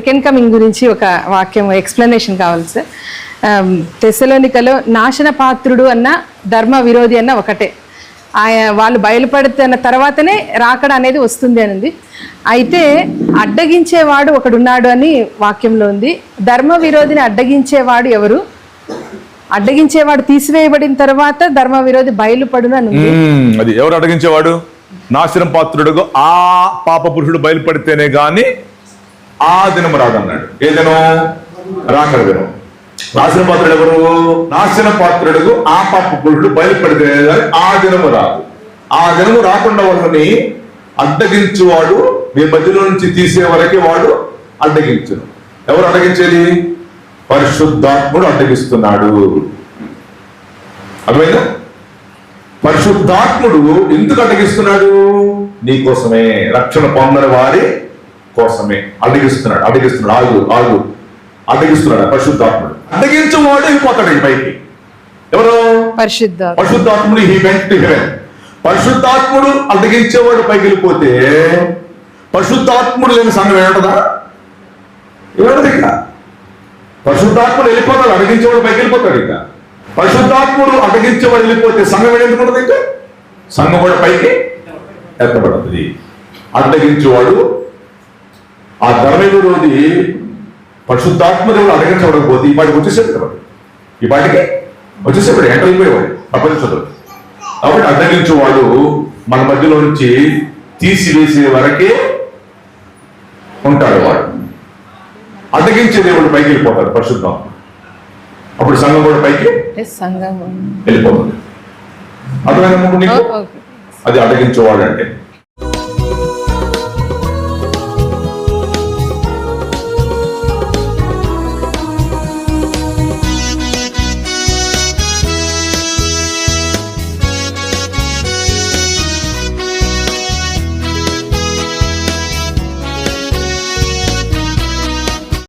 Second coming గురించి ఒక వాక్యం ఎక్స్ప్లెనేషన్ కావాలి సార్. తెస్సలోనికలో నాశన పాత్రుడు అన్న ధర్మ విరోధి అన్న ఒకటే, వాళ్ళు బయలుపడుతున్న తర్వాతనే రాకడ అనేది వస్తుంది అని. అయితే అడ్డగించేవాడు ఒకడున్నాడు అని వాక్యంలో ఉంది. ధర్మ విరోధిని అడ్డగించేవాడు ఎవరు? అడ్డగించేవాడు తీసివేయబడిన తర్వాత ధర్మ విరోధి బయలుపడును అని. అది ఎవరు అడ్డగించేవాడు? నాశనం పాత్రుడుగా ఆ పాప పురుషుడు బయలుపడితేనే గాని ఆ దినం రాదన్నాడు. ఏ దినం? రాకడ దినం. నాశన పాత్రుడు ఎవరు? నాశన పాత్రుడు ఆ పాప పురుషుడు బయలుపడితే గాని ఆ దినము రాదు. ఆ దినము రాకుండా వాళ్ళని అడ్డగించువాడు మీ మధ్యలో నుంచి తీసే వరకే వాడు అడ్డగించును. ఎవరు అడ్డగించేది? పరిశుద్ధాత్ముడు అడ్డగిస్తున్నాడు. అర్థమైందా? పరిశుద్ధాత్ముడు ఎందుకు అడ్డగిస్తున్నాడు? నీ కోసమే, రక్షణ పొందని వారి కోసమే అడ్డగిస్తున్నాడు. ఆగు అడ్డగిస్తున్నాడు పరిశుద్ధాత్ముడు. అడ్డగించేవాడు వెళ్ళిపోతాడు ఈ పైకి. ఎవరు? పరిశుద్ధాత్ముడు. He went to heaven. పరిశుద్ధాత్ముడు అడ్డగించేవాడు పైకి వెళ్ళిపోతే పరిశుద్ధాత్ముడు లేని సంఘం ఏమంటదా? ఏమంటది? ఇక పరిశుద్ధాత్ముడు వెళ్ళిపోతాడు, అడ్డగించేవాడు పైకి వెళ్ళిపోతాడు. ఇక పరిశుద్ధాత్ముడు అడ్డగించేవాడు వెళ్ళిపోతే సంఘం ఏమనుకుంటుంది? ఇంకా సంఘం కూడా పైకి ఎత్తబడుతుంది. అడ్డగించేవాడు ఆ ధర్మ విరోధి పరిశుద్ధాత్మదేవుడు అడ్డగించబడకపోతే ఈ పాటికి వచ్చేసేది కదా, ఈ పాటికి వచ్చేసేవాడు, ఎంటర్ అయిపోయేవాడు ప్రపంచంలో. కాబట్టి అడ్డగించేవాడు మన మధ్యలో నుంచి తీసివేసే వరకే ఉంటాడు. వాడు అడ్డగించే దేవుడు పైకి వెళ్ళిపోతాడు పరిశుద్ధం. అప్పుడు సంఘం కూడా పైకి వెళ్ళిపోతుంది. అర్థమైనా? అది అడ్డగించేవాడు అంటే